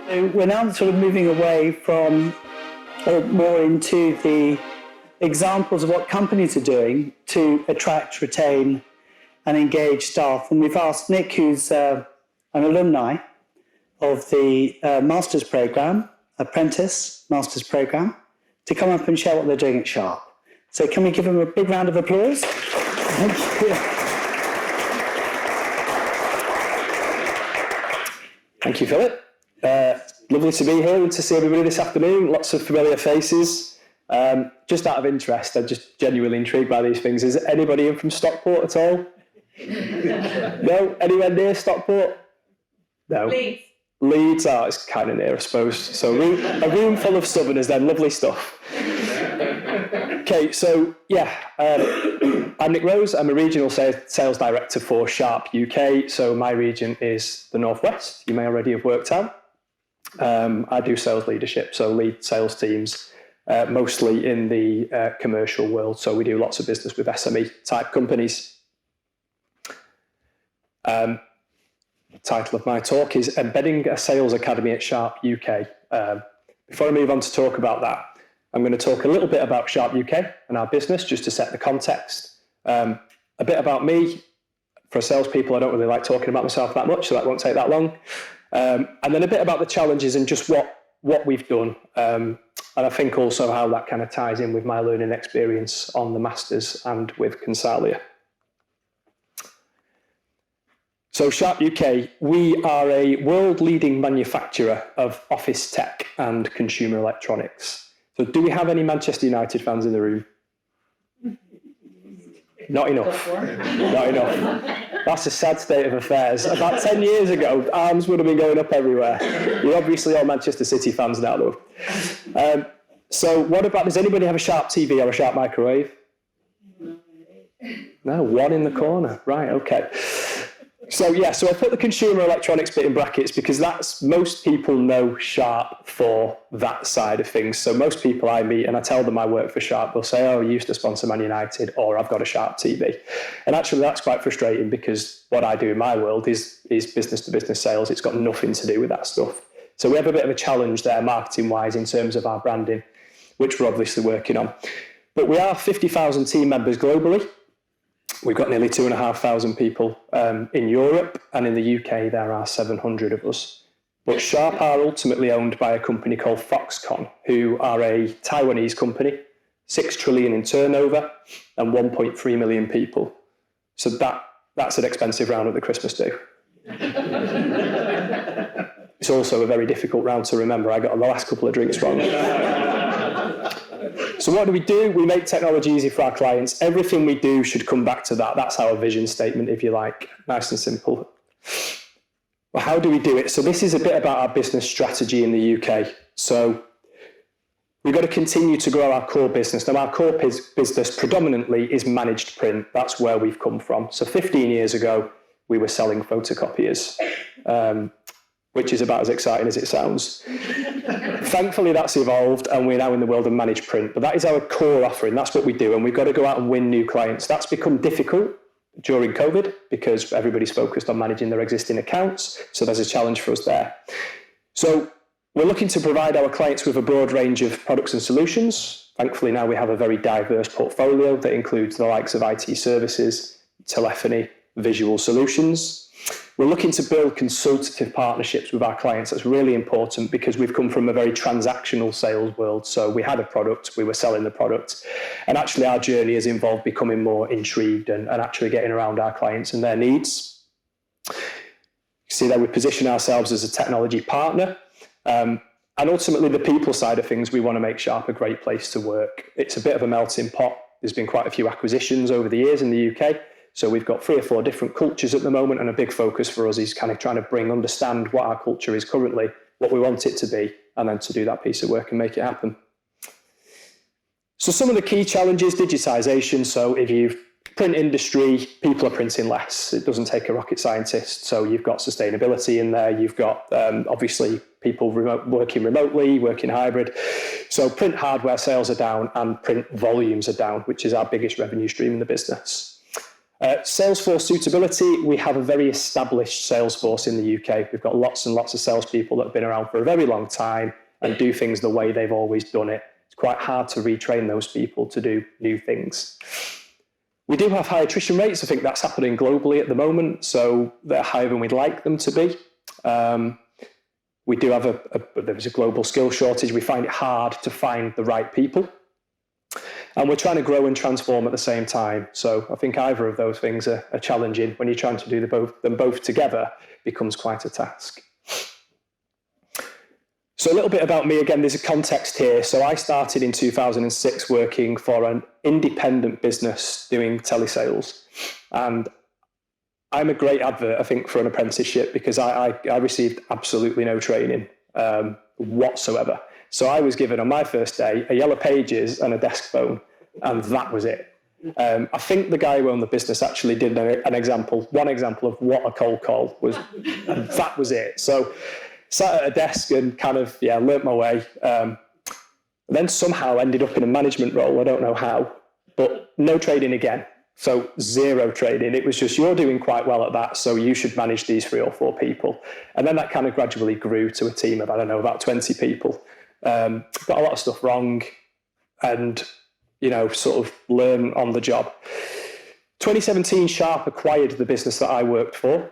So we're now sort of moving away from, or more into the examples of what companies are doing to attract, retain, and engage staff. And we've asked Nick, who's an alumni of the master's program, apprentice master's program, to come up and share what they're doing at Sharp. So can we give them a big round of applause? Thank you. Thank you, Philip. Lovely to be here and to see everybody this afternoon. Lots of familiar faces. Just out of interest, I'm just genuinely intrigued by these things. Is anybody in from Stockport at all? No? Anywhere near Stockport? No. Leeds, it's kind of near, I suppose. So a room full of Southerners then, lovely stuff. Okay, so yeah, I'm Nick Rose. I'm a regional sales director for Sharp UK. So my region is the Northwest. You may already have worked out. I do sales leadership, so lead sales teams, mostly in the commercial world. So we do lots of business with SME type companies. Title of my talk is Embedding a Sales Academy at Sharp UK. Before I move on to talk about that, I'm going to talk a little bit about Sharp UK and our business, just to set the context. A bit about me. For salespeople, I don't really like talking about myself that much, so that won't take that long. And then a bit about the challenges and just what we've done. And I think also how that kind of ties in with my learning experience on the Masters and with Consalia. So Sharp UK, we are a world-leading manufacturer of office tech and consumer electronics. So do we have any Manchester United fans in the room? Not enough. Not enough. That's a sad state of affairs. About 10 years ago, arms would have been going up everywhere. You're obviously all Manchester City fans now, though. So what about, does anybody have a Sharp TV or a Sharp microwave? No, one in the corner. Right, okay. So yeah, so I put the consumer electronics bit in brackets because that's, most people know Sharp for that side of things. So most people I meet and I tell them I work for Sharp, they'll say, oh, you used to sponsor Man United, or I've got a Sharp TV. And actually that's quite frustrating because what I do in my world is business to business sales. It's got nothing to do with that stuff. So we have a bit of a challenge there marketing wise in terms of our branding, which we're obviously working on. But we are 50,000 team members globally. We've got nearly 2,500 people in Europe, and in the UK there are 700 of us. But Sharp are ultimately owned by a company called Foxconn, who are a Taiwanese company, 6 trillion in turnover and 1.3 million people. So that's an expensive round at the Christmas do. It's also a very difficult round to remember. I got the last couple of drinks wrong. So what do? We make technology easy for our clients. Everything we do should come back to that. That's our vision statement, if you like. Nice and simple. Well, how do we do it? So this is a bit about our business strategy in the UK. So we've got to continue to grow our core business. Now, our core business predominantly is managed print. That's where we've come from. So 15 years ago, we were selling photocopiers, which is about as exciting as it sounds. Thankfully, that's evolved, and we're now in the world of managed print. But that is our core offering. That's what we do, and we've got to go out and win new clients. That's become difficult during COVID because everybody's focused on managing their existing accounts. So there's a challenge for us there. So we're looking to provide our clients with a broad range of products and solutions. Thankfully, now we have a very diverse portfolio that includes the likes of IT services, telephony, visual solutions. We're looking to build consultative partnerships with our clients. That's really important because we've come from a very transactional sales world. So we had a product, we were selling the product. And actually our journey has involved becoming more intrigued and actually getting around our clients and their needs. You see that we position ourselves as a technology partner. And ultimately the people side of things, we want to make Sharp a great place to work. It's a bit of a melting pot. There's been quite a few acquisitions over the years in the UK. So we've got 3 or 4 different cultures at the moment, and a big focus for us is kind of trying to understand what our culture is currently, what we want it to be, and then to do that piece of work and make it happen. So some of the key challenges, digitisation. So if you've print industry, people are printing less. It doesn't take a rocket scientist. So you've got sustainability in there. You've got obviously people working remotely, working hybrid. So print hardware sales are down and print volumes are down, which is our biggest revenue stream in the business. Salesforce suitability, we have a very established Salesforce in the UK. We've got lots and lots of salespeople that have been around for a very long time and do things the way they've always done it. It's quite hard to retrain those people to do new things. We do have high attrition rates. I think that's happening globally at the moment, so they're higher than we'd like them to be. We do have there's a global skill shortage. We find it hard to find the right people. And we're trying to grow and transform at the same time. So I think either of those things are challenging. When you're trying to do them both together, becomes quite a task. So a little bit about me again, there's a context here. So I started in 2006 working for an independent business doing telesales. And I'm a great advert, I think, for an apprenticeship because I received absolutely no training whatsoever. So I was given on my first day a Yellow Pages and a desk phone, and that was it. I think the guy who owned the business actually did one example of what a cold call was, and that was it. So sat at a desk and kind of, learnt my way. Then somehow ended up in a management role, I don't know how, but no training again. So zero training. It was just, you're doing quite well at that, so you should manage these 3 or 4 people. And then that kind of gradually grew to a team of, about 20 people. Got a lot of stuff wrong and, sort of learn on the job. 2017, Sharp acquired the business that I worked for.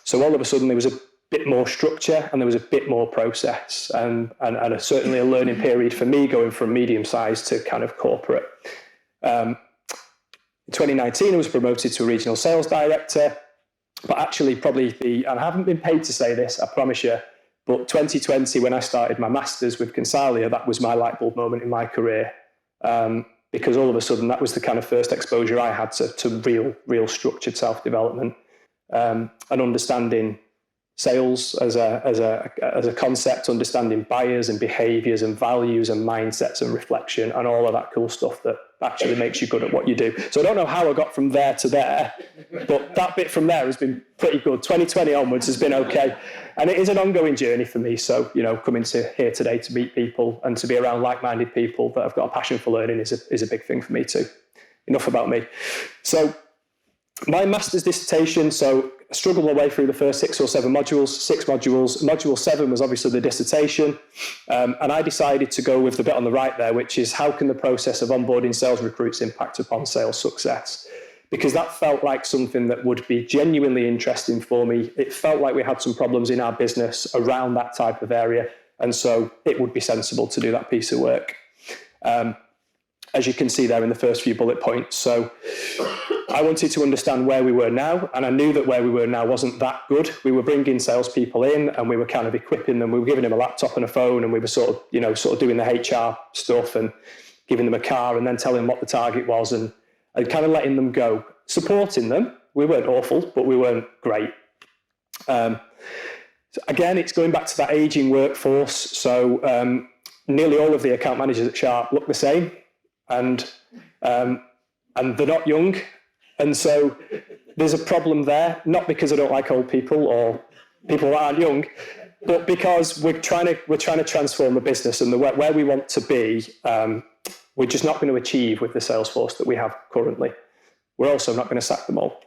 So all of a sudden there was a bit more structure and there was a bit more process and certainly a learning period for me going from medium size to kind of corporate. In 2019, I was promoted to a regional sales director, but actually and I haven't been paid to say this, I promise you, but 2020, when I started my master's with Consalia, that was my light bulb moment in my career. Because all of a sudden, that was the kind of first exposure I had to real structured self-development and understanding sales as a concept, understanding buyers and behaviors and values and mindsets and reflection and all of that cool stuff that actually makes you good at what you do. So I don't know how I got from there to there, but that bit from there has been pretty good. 2020 onwards has been okay. And it is an ongoing journey for me. So, coming to here today to meet people and to be around like-minded people that have got a passion for learning is a big thing for me too. Enough about me. So my master's dissertation, so I struggled my way through the first 6 or 7 modules, 6 modules. Module 7 was obviously the dissertation. And I decided to go with the bit on the right there, which is how can the process of onboarding sales recruits impact upon sales success? Because that felt like something that would be genuinely interesting for me. It felt like we had some problems in our business around that type of area. And so it would be sensible to do that piece of work. As you can see there in the first few bullet points. So I wanted to understand where we were now, and I knew that where we were now wasn't that good. We were bringing salespeople in, and we were kind of equipping them. We were giving them a laptop and a phone, and we were sort of doing the HR stuff and giving them a car, and then telling them what the target was, and kind of letting them go, supporting them. We weren't awful, but we weren't great. So again, it's going back to that aging workforce. So nearly all of the account managers at Sharp look the same, and they're not young. And so there's a problem there, not because I don't like old people or people that aren't young, but because we're trying to transform the business, and where we want to be, we're just not going to achieve with the sales force that we have currently. We're also not going to sack them all.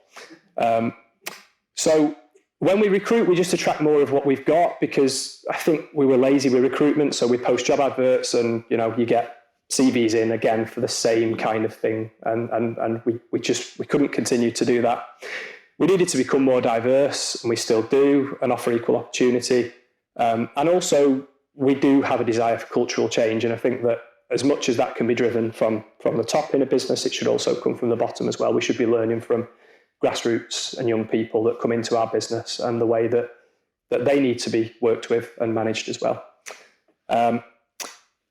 So when we recruit, we just attract more of what we've got, because I think we were lazy with recruitment. So we post job adverts and, you get CVs in again for the same kind of thing. And we couldn't continue to do that. We needed to become more diverse, and we still do, and offer equal opportunity. And also we do have a desire for cultural change. And I think that as much as that can be driven from the top in a business, it should also come from the bottom as well. We should be learning from grassroots and young people that come into our business and the way that they need to be worked with and managed as well.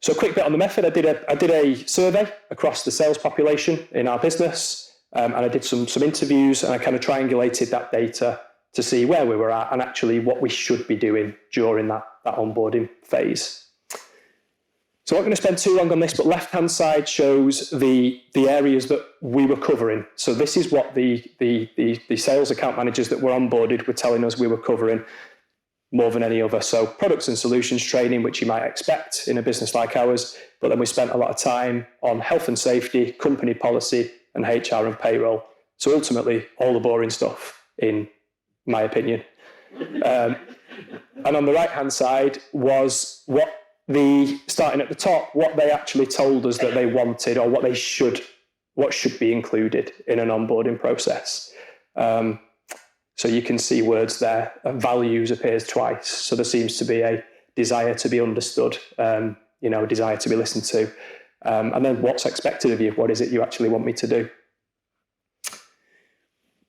So a quick bit on the method. I did a survey across the sales population in our business, and I did some interviews, and I kind of triangulated that data to see where we were at and actually what we should be doing during that onboarding phase. So I'm not going to spend too long on this, but left-hand side shows the areas that we were covering. So this is what the sales account managers that were onboarded were telling us we were covering more than any other. So products and solutions training, which you might expect in a business like ours, but then we spent a lot of time on health and safety, company policy, and HR and payroll. So ultimately, all the boring stuff, in my opinion. And on the right-hand side was starting at the top, what they actually told us that they wanted, or what should be included in an onboarding process. So you can see words there. Values appears twice. So there seems to be a desire to be understood, a desire to be listened to. And then what's expected of you? What is it you actually want me to do?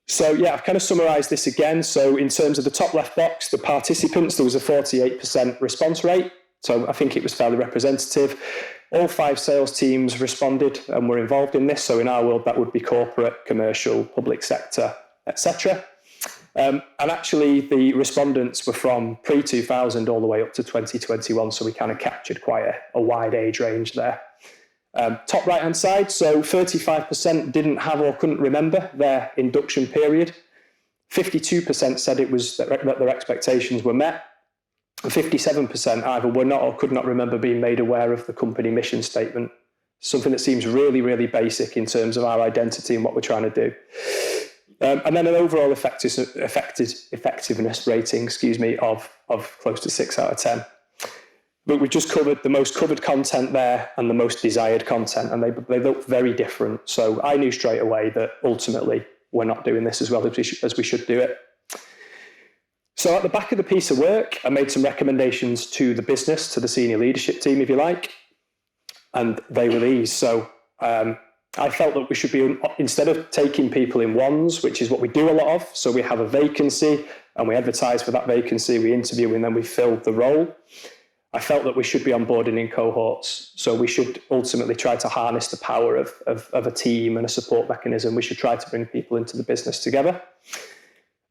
So yeah, I've kind of summarised this again. So in terms of the top left box, the participants, there was a 48% response rate. So I think it was fairly representative. All 5 sales teams responded and were involved in this. So in our world, that would be corporate, commercial, public sector, etc. And actually, the respondents were from pre-2000 all the way up to 2021. So we kind of captured quite a wide age range there. Top right-hand side, so 35% didn't have or couldn't remember their induction period. 52% said it was that their expectations were met. 57% either were not or could not remember being made aware of the company mission statement, something that seems really, really basic in terms of our identity and what we're trying to do. And then an overall effectiveness rating, of close to 6 out of 10. But we just covered the most covered content there and the most desired content, and they look very different. So I knew straight away that ultimately we're not doing this as well as we should do it. So at the back of the piece of work, I made some recommendations to the business, to the senior leadership team, if you like, and they were these. So I felt that we should be, instead of taking people in ones, which is what we do a lot of, so we have a vacancy and we advertise for that vacancy, we interview and then we fill the role. I felt that we should be onboarding in cohorts. So we should ultimately try to harness the power of a team and a support mechanism. We should try to bring people into the business together.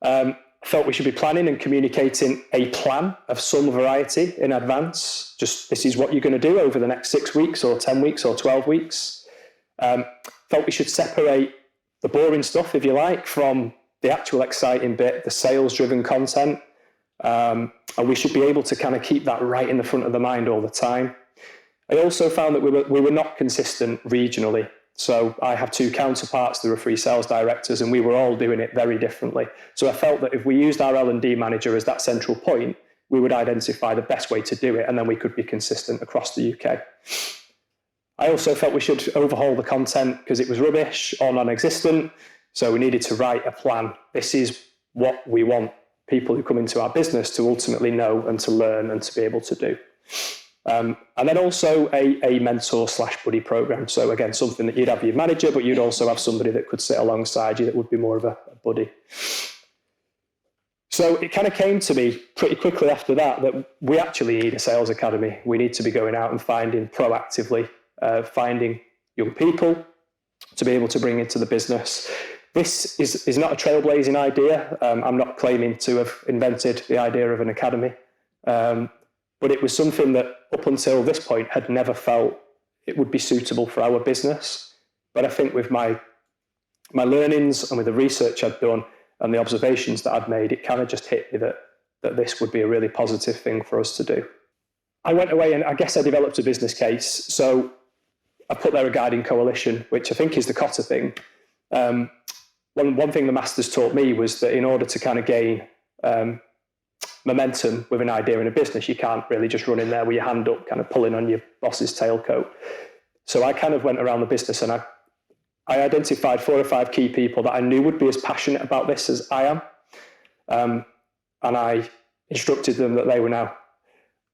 I felt we should be planning and communicating a plan of some variety in advance. Just, this is what you're going to do over the next 6 weeks or 10 weeks or 12 weeks. Felt we should separate the boring stuff, if you like, from the actual exciting bit, the sales-driven content. And we should be able to kind of keep that right in the front of the mind all the time. I also found that we were not consistent regionally. So I have 2 counterparts, there were 3 sales directors, and we were all doing it very differently. So I felt that if we used our L&D manager as that central point, we would identify the best way to do it, and then we could be consistent across the UK. I also felt we should overhaul the content because it was rubbish or non-existent. So we needed to write a plan. This is what we want people who come into our business to ultimately know and to learn and to be able to do. And then also a mentor/buddy program. So again, something that you'd have your manager, but you'd also have somebody that could sit alongside you that would be more of a buddy. So it kind of came to me pretty quickly after that we actually need a sales academy. We need to be going out and proactively finding young people to be able to bring into the business. This is not a trailblazing idea. I'm not claiming to have invented the idea of an academy, but it was something that up until this point had never felt it would be suitable for our business. But I think with my learnings and with the research I'd done and the observations that I'd made, it kind of just hit me that this would be a really positive thing for us to do. I went away and I guess I developed a business case. So I put there a guiding coalition, which I think is the Cotter thing. One thing the masters taught me was that in order to kind of gain momentum with an idea in a business, you can't really just run in there with your hand up, kind of pulling on your boss's tailcoat. So I kind of went around the business and I identified 4 or 5 key people that I knew would be as passionate about this as I am. And I instructed them that they were now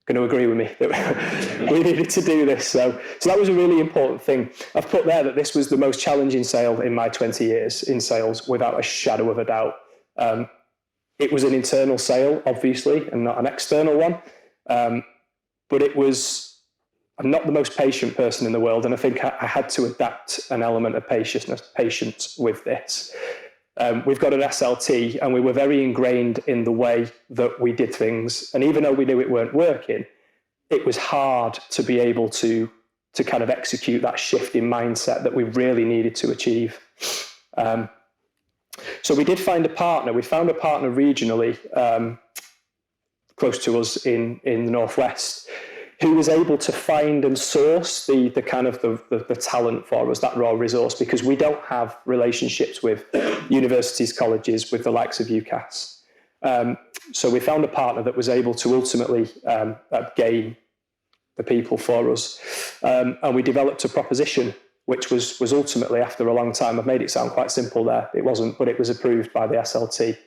going to agree with me that we needed to do this. So that was a really important thing. I've put there that this was the most challenging sale in my 20 years in sales, without a shadow of a doubt. It was an internal sale, obviously, and not an external one. But I'm not the most patient person in the world, and I think I had to adapt an element of patience with this. We've got an SLT, and we were very ingrained in the way that we did things. And even though we knew it weren't working, it was hard to be able to kind of execute that shift in mindset that we really needed to achieve. So we did find a partner. We found a partner regionally, close to us in the Northwest. who was able to find and source the kind of the talent for us, that raw resource, because we don't have relationships with universities, colleges, with the likes of UCAS. So we found a partner that was able to ultimately gain the people for us. And we developed a proposition, which was ultimately, after a long time, I've made it sound quite simple there. It wasn't, but it was approved by the SLT.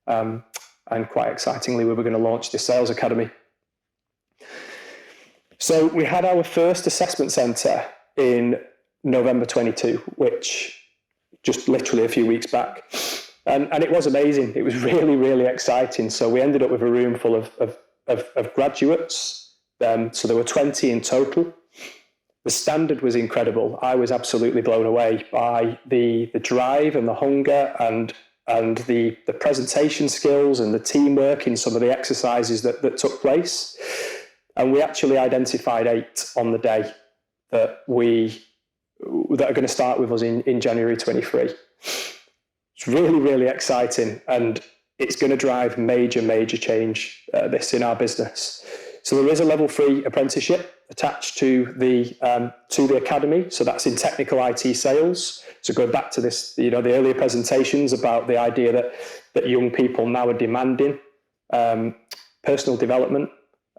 And quite excitingly, we were going to launch this sales academy. So we had our first assessment centre in November 22, which just literally a few weeks back. And it was amazing. It was really, really exciting. So we ended up with a room full of graduates. So there were 20 in total. The standard was incredible. I was absolutely blown away by the drive and the hunger and the presentation skills and the teamwork in some of the exercises that took place. And we actually identified 8 on the day that are going to start with us in January 23. It's really, really exciting, and it's going to drive major change this in our business. So there is a level 3 apprenticeship attached to the academy. So that's in technical IT sales. So going back to this, the earlier presentations about the idea that young people now are demanding personal development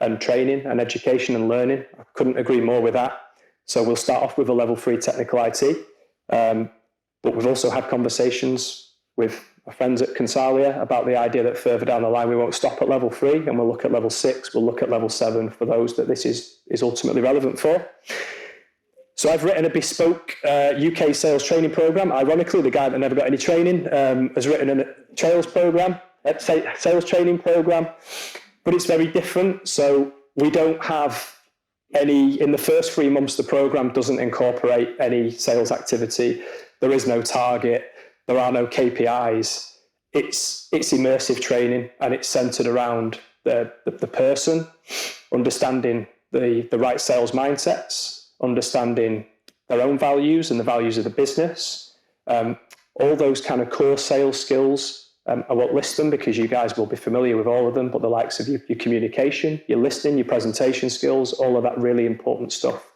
and training and education and learning. I couldn't agree more with that. So we'll start off with a level 3 technical IT. But we've also had conversations with our friends at Consalia about the idea that further down the line, we won't stop at level 3 and we'll look at level 6, we'll look at level 7 for those that this is ultimately relevant for. So I've written a bespoke UK sales training program. Ironically, the guy that never got any training has written a sales training program, but it's very different. So we don't have any, in the first 3 months, the program doesn't incorporate any sales activity. There is no target. There are no KPIs. It's immersive training, and it's centered around the person, understanding the right sales mindsets, understanding their own values and the values of the business. All those kind of core sales skills, I won't list them because you guys will be familiar with all of them, but the likes of your communication, your listening, your presentation skills, all of that really important stuff.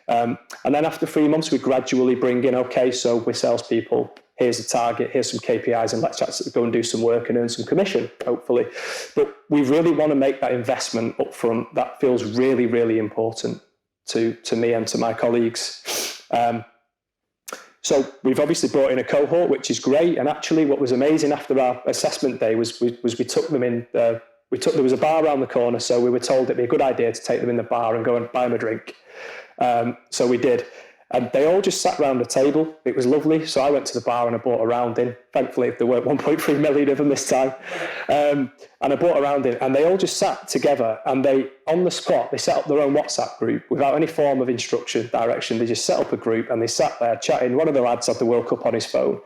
And then after 3 months, we gradually bring in, okay, so we're salespeople, here's a target, here's some KPIs, and let's actually go and do some work and earn some commission, hopefully. But we really want to make that investment up front. That feels really, really important to me and to my colleagues. So we've obviously brought in a cohort, which is great. And actually what was amazing after our assessment day was we took them in, there was a bar around the corner. So we were told it'd be a good idea to take them in the bar and go and buy them a drink. So we did. And they all just sat around a table. It was lovely. So I went to the bar and I bought a rounding. Thankfully, there weren't 1.3 million of them this time. And I bought a rounding, and they all just sat together, and on the spot, they set up their own WhatsApp group without any form of instruction, direction. They just set up a group and they sat there chatting. One of the lads had the World Cup on his phone.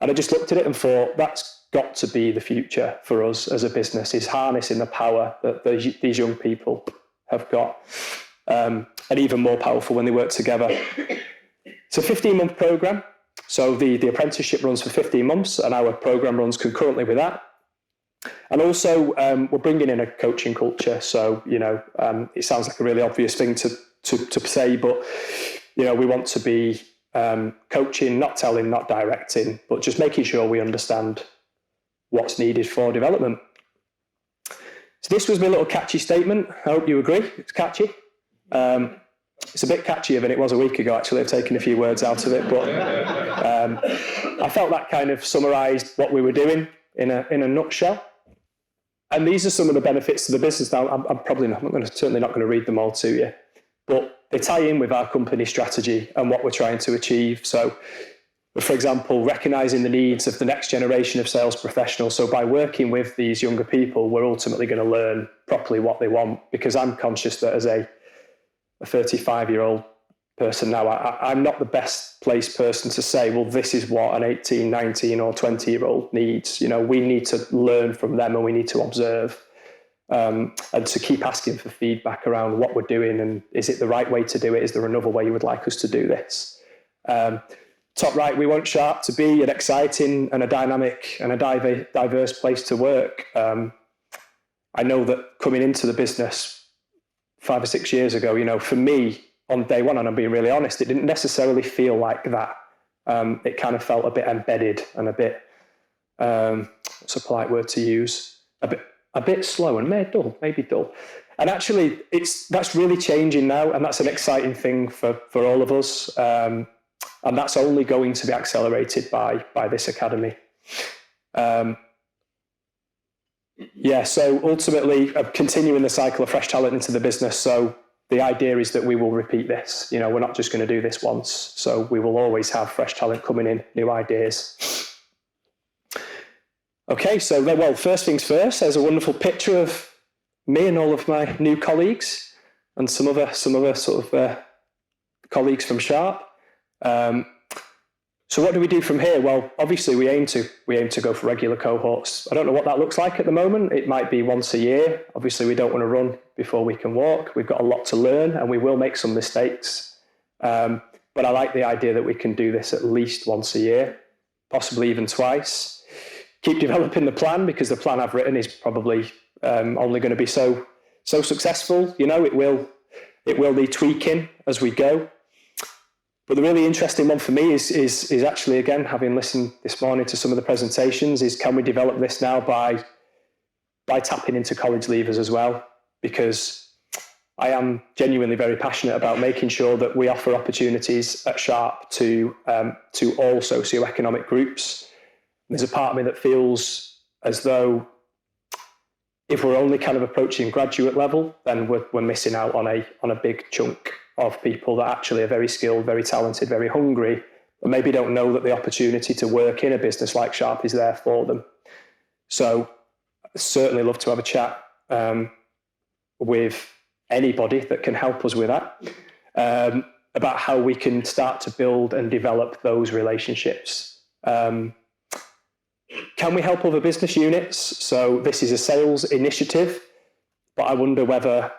And I just looked at it and thought, that's got to be the future for us as a business, is harnessing the power that these young people have got. And even more powerful when they work together. It's a 15-month program. So the apprenticeship runs for 15 months, and our program runs concurrently with that. And also, we're bringing in a coaching culture. So, it sounds like a really obvious thing to say, but, we want to be coaching, not telling, not directing, but just making sure we understand what's needed for development. So this was my little catchy statement. I hope you agree. It's catchy. It's a bit catchier than it was a week ago, actually. I've taken a few words out of it, but I felt that kind of summarised what we were doing in a nutshell. And these are some of the benefits to the business. Now, I'm certainly not going to read them all to you, but they tie in with our company strategy and what we're trying to achieve. So, for example, recognising the needs of the next generation of sales professionals. So by working with these younger people, we're ultimately going to learn properly what they want, because I'm conscious that as a 35-year-old person now, I'm not the best placed person to say, well, this is what an 18, 19 or 20-year-old needs. We need to learn from them, and we need to observe and to keep asking for feedback around what we're doing, and is it the right way to do it? Is there another way you would like us to do this? Top right, we want Sharp to be an exciting and a dynamic and a diverse place to work. I know that coming into the business 5 or 6 years ago, for me on day one, and I'm being really honest, it didn't necessarily feel like that. It kind of felt a bit embedded and a bit, what's a polite word to use? A bit slow and maybe dull. And actually, that's really changing now, and that's an exciting thing for all of us. And that's only going to be accelerated by this academy. So ultimately, continuing the cycle of fresh talent into the business. So the idea is that we will repeat this. We're not just going to do this once. So we will always have fresh talent coming in, new ideas. Okay, so first things first, there's a wonderful picture of me and all of my new colleagues and some other sort of colleagues from Sharp. So what do we do from here? Well, obviously we aim to go for regular cohorts. I don't know what that looks like at the moment. It might be once a year. Obviously we don't want to run before we can walk. We've got a lot to learn and we will make some mistakes. But I like the idea that we can do this at least once a year, possibly even twice. Keep developing the plan, because the plan I've written is probably only going to be so successful. It will need tweaking as we go. But the really interesting one for me is actually, again, having listened this morning to some of the presentations, is can we develop this now by tapping into college leavers as well? Because I am genuinely very passionate about making sure that we offer opportunities at Sharp to all socioeconomic groups. There's a part of me that feels as though if we're only kind of approaching graduate level, then we're missing out on a big chunk of people that actually are very skilled, very talented, very hungry, but maybe don't know that the opportunity to work in a business like Sharp is there for them. So I'd certainly love to have a chat with anybody that can help us with that, about how we can start to build and develop those relationships. Can we help other business units? So this is a sales initiative, but I wonder whether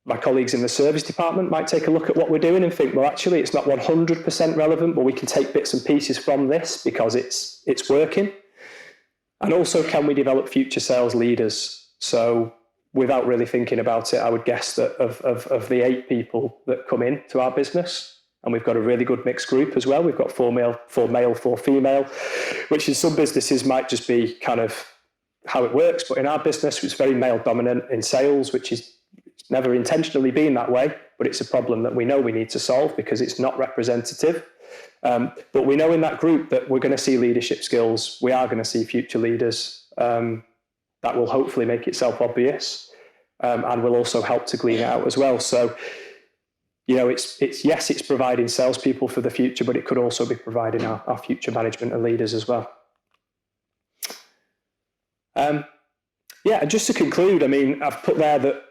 my colleagues in the service department might take a look at what we're doing and think, well, actually, it's not 100% relevant, but we can take bits and pieces from this because it's working. And also, can we develop future sales leaders? So without really thinking about it, I would guess that of the 8 people that come in to our business, and we've got a really good mixed group as well. We've got 4 male, 4 female, which in some businesses might just be kind of how it works. But in our business, it's very male dominant in sales, which is never intentionally been that way, but it's a problem that we know we need to solve because it's not representative. But we know in that group that we're going to see leadership skills. We are going to see future leaders. That will hopefully make itself obvious, and will also help to glean it out as well. So, it's providing salespeople for the future, but it could also be providing our future management and leaders as well. And just to conclude, I've put there that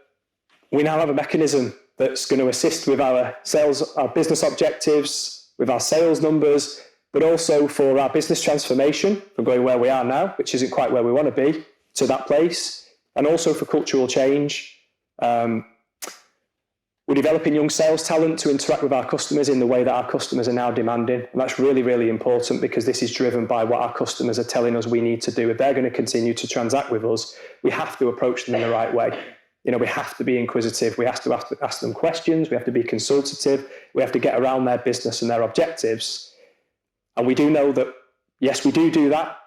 we now have a mechanism that's going to assist with our sales, our business objectives, with our sales numbers, but also for our business transformation from going where we are now, which isn't quite where we want to be, to that place, and also for cultural change. We're developing young sales talent to interact with our customers in the way that our customers are now demanding. And that's really, really important because this is driven by what our customers are telling us we need to do. If they're going to continue to transact with us, we have to approach them in the right way. We have to be inquisitive. We have to ask them questions. We have to be consultative. We have to get around their business and their objectives. And we do know that, yes, we do that,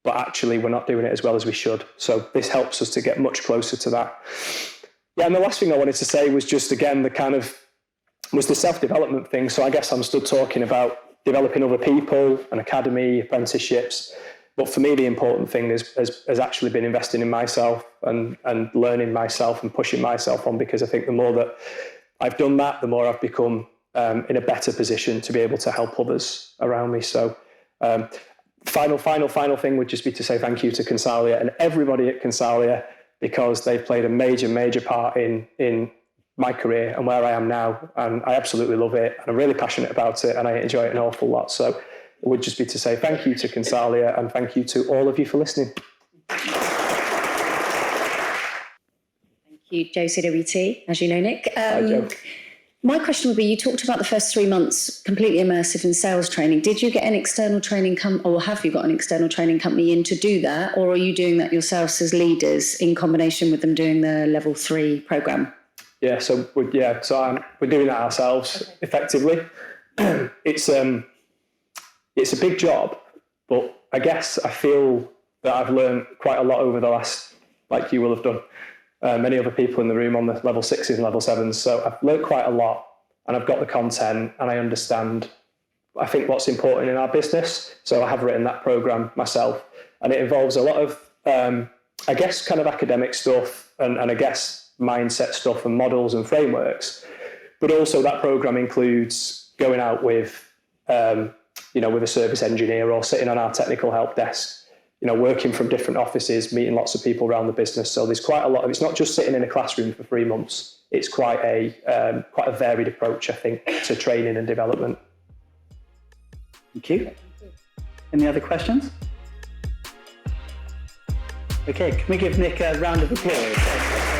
but actually we're not doing it as well as we should. So this helps us to get much closer to that. Yeah, and the last thing I wanted to say was just, again, the self-development thing. So I guess I'm still talking about developing other people, an academy, apprenticeships. But for me, the important thing has actually been investing in myself and learning myself and pushing myself on, because I think the more that I've done that, the more I've become in a better position to be able to help others around me. So final thing would just be to say thank you to Consalia and everybody at Consalia, because they've played a major part in my career and where I am now. And I absolutely love it. And I'm really passionate about it and I enjoy it an awful lot. So it would just be to say thank you to Consalia and thank you to all of you for listening. Thank you, Joe, CWT, as you know, Nick. Hi, Joe. My question would be, you talked about the first 3 months completely immersive in sales training. Did you get an external training or have you got an external training company in to do that? Or are you doing that yourselves as leaders in combination with them doing the level 3 program? Yeah, so we're doing that ourselves effectively. It's a big job, but I guess I feel that I've learned quite a lot over the last, like you will have done, many other people in the room on the level 6s and level 7s. So I've learned quite a lot, and I've got the content, and I understand, I think, what's important in our business. So I have written that program myself, and it involves a lot of, I guess, kind of academic stuff and I guess mindset stuff and models and frameworks. But also that program includes going out with, with a service engineer or sitting on our technical help desk, working from different offices, meeting lots of people around the business. So there's quite a lot of, it's not just sitting in a classroom for 3 months. It's quite a varied approach, I think, to training and development. Thank you. Any other questions? Okay, can we give Nick a round of applause?